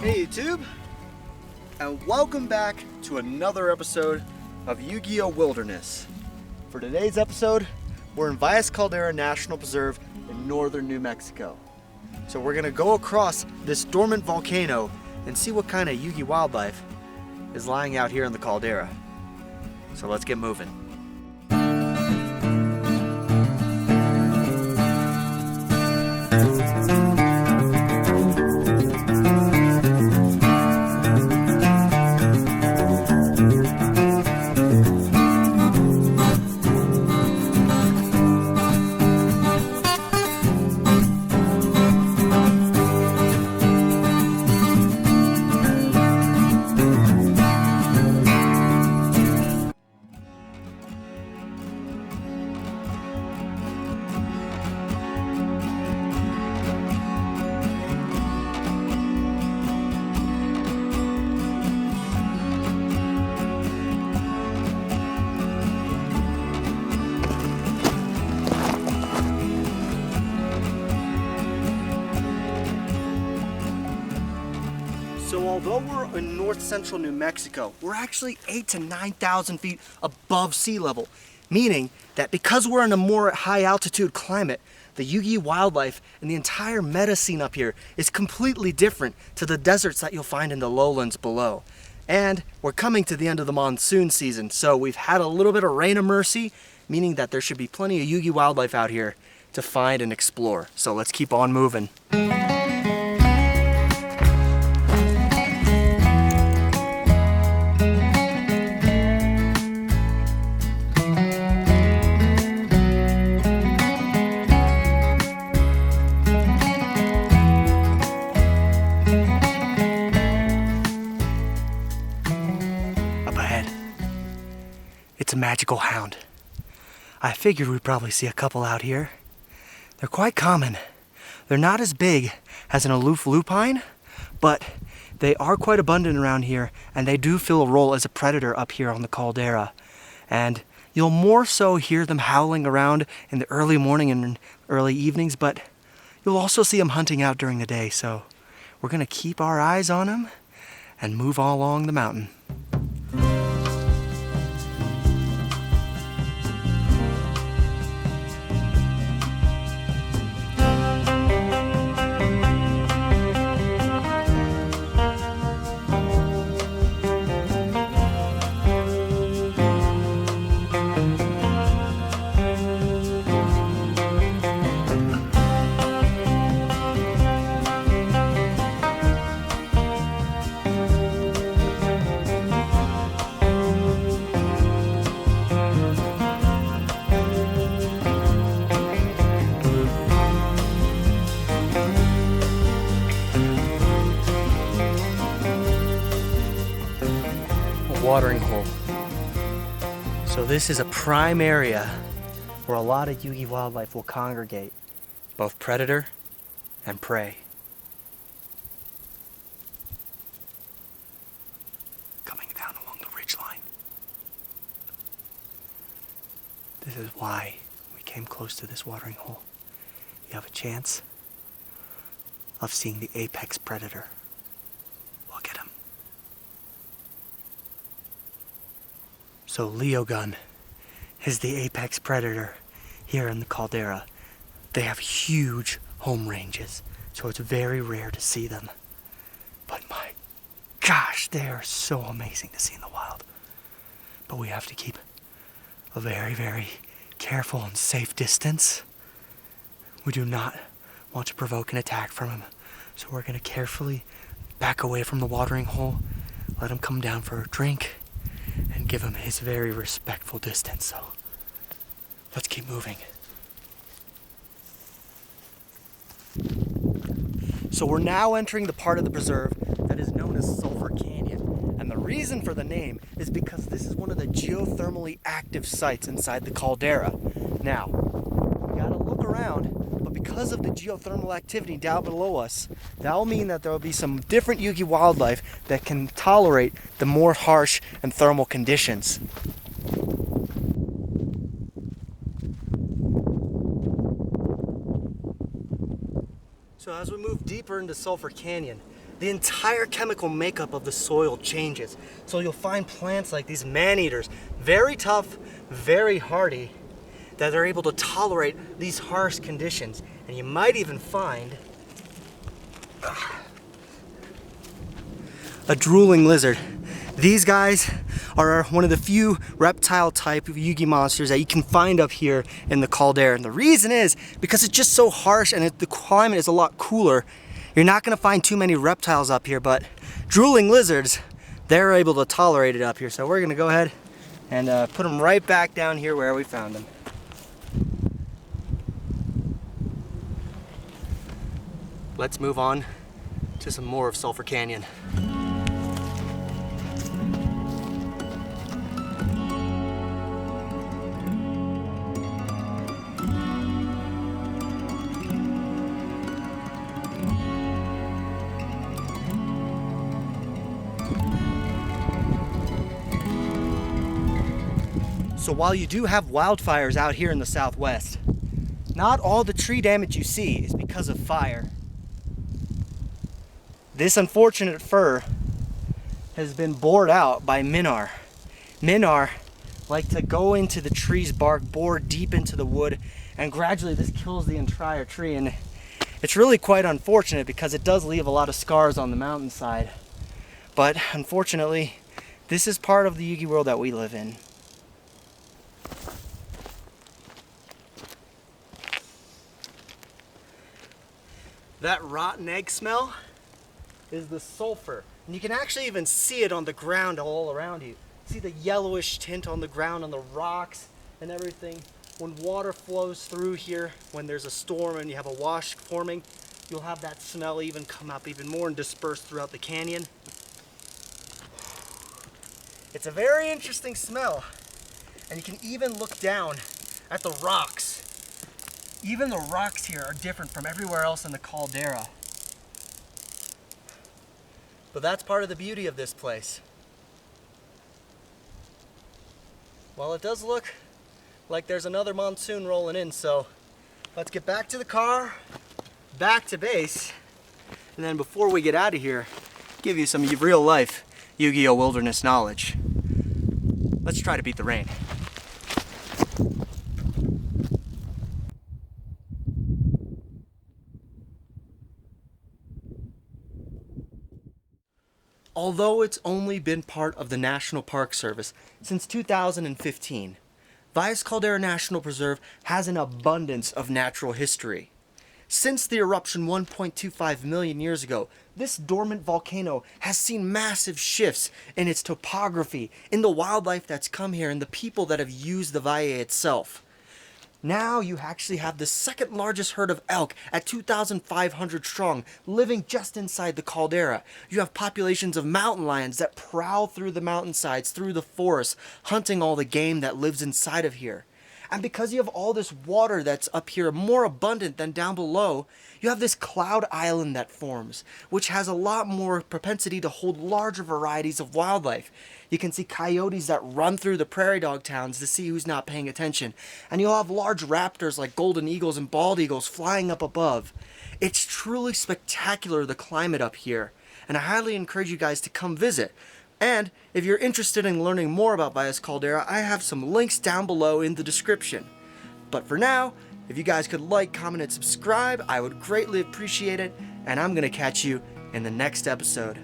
Hey YouTube, and welcome back to another episode of Yugioh Wilderness. For today's episode, we're in Valles Caldera National Preserve in northern New Mexico. So we're gonna go across this dormant volcano and see what kind of Yugioh wildlife is lying out here in the caldera. So let's get moving. So although we're in north central New Mexico, we're actually 8,000 to 9,000 feet above sea level, meaning that because we're in a more high altitude climate, the Yugioh wildlife and the entire meta scene up here is completely different to the deserts that you'll find in the lowlands below. And we're coming to the end of the monsoon season, so we've had a little bit of rain of mercy, meaning that there should be plenty of Yugioh wildlife out here to find and explore. So let's keep on moving. It's a magical hound. I figured we'd probably see a couple out here. They're quite common. They're not as big as an aloof lupine, but they are quite abundant around here, and they do fill a role as a predator up here on the caldera. And you'll more so hear them howling around in the early morning and early evenings, but you'll also see them hunting out during the day, so we're gonna keep our eyes on them and move all along the mountain. Watering hole. So this is a prime area where a lot of Yugioh wildlife will congregate, both predator and prey. Coming down along the ridgeline. This is why we came close to this watering hole. You have a chance of seeing the apex predator. Look at him. So Yugioh is the apex predator here in the caldera. They have huge home ranges, so it's very rare to see them. But my gosh, they are so amazing to see in the wild. But we have to keep a very, very careful and safe distance. We do not want to provoke an attack from him, so we're going to carefully back away from the watering hole, let him come down for a drink, and give him his very respectful distance. So let's keep moving. So we're now entering the part of the preserve that is known as Sulphur Canyon. And the reason for the name is because this is one of the geothermally active sites inside the caldera. Now, you gotta look around, but because of the geothermal activity down below us, that will mean that there will be some different Yugioh wildlife that can tolerate the more harsh and thermal conditions. So as we move deeper into Sulphur Canyon, the entire chemical makeup of the soil changes. So you'll find plants like these man-eaters, very tough, very hardy, that are able to tolerate these harsh conditions. And you might even find a drooling lizard. These guys are one of the few reptile type of Yugioh monsters that you can find up here in the caldera. And the reason is because it's just so harsh and the climate is a lot cooler. You're not gonna find too many reptiles up here, but drooling lizards, they're able to tolerate it up here. So we're gonna go ahead and put them right back down here where we found them. Let's move on to some more of Sulphur Canyon. So while you do have wildfires out here in the southwest, not all the tree damage you see is because of fire. This unfortunate fir has been bored out by minnow. Minnow like to go into the tree's bark, bore deep into the wood, and gradually this kills the entire tree. And it's really quite unfortunate because it does leave a lot of scars on the mountainside. But unfortunately, this is part of the Yugioh world that we live in. That rotten egg smell is the sulfur. And you can actually even see it on the ground all around you. See the yellowish tint on the ground, on the rocks and everything. When water flows through here, when there's a storm and you have a wash forming, you'll have that smell even come up even more and disperse throughout the canyon. It's a very interesting smell. And you can even look down at the rocks. Even the rocks here are different from everywhere else in the caldera. But that's part of the beauty of this place. Well, it does look like there's another monsoon rolling in, so let's get back to the car, back to base, and then before we get out of here, give you some real life Yugioh wilderness knowledge. Let's try to beat the rain. Although it's only been part of the National Park Service since 2015, Valles Caldera National Preserve has an abundance of natural history. Since the eruption 1.25 million years ago, this dormant volcano has seen massive shifts in its topography, in the wildlife that's come here, and the people that have used the valle itself. Now you actually have the second largest herd of elk at 2,500 strong living just inside the caldera. You have populations of mountain lions that prowl through the mountainsides, through the forests, hunting all the game that lives inside of here. And because you have all this water that's up here more abundant than down below, you have this cloud island that forms, which has a lot more propensity to hold larger varieties of wildlife. You can see coyotes that run through the prairie dog towns to see who's not paying attention. And you'll have large raptors like golden eagles and bald eagles flying up above. It's truly spectacular, the climate up here. And I highly encourage you guys to come visit. And if you're interested in learning more about Valles Caldera, I have some links down below in the description. But for now, if you guys could like, comment, and subscribe, I would greatly appreciate it. And I'm going to catch you in the next episode.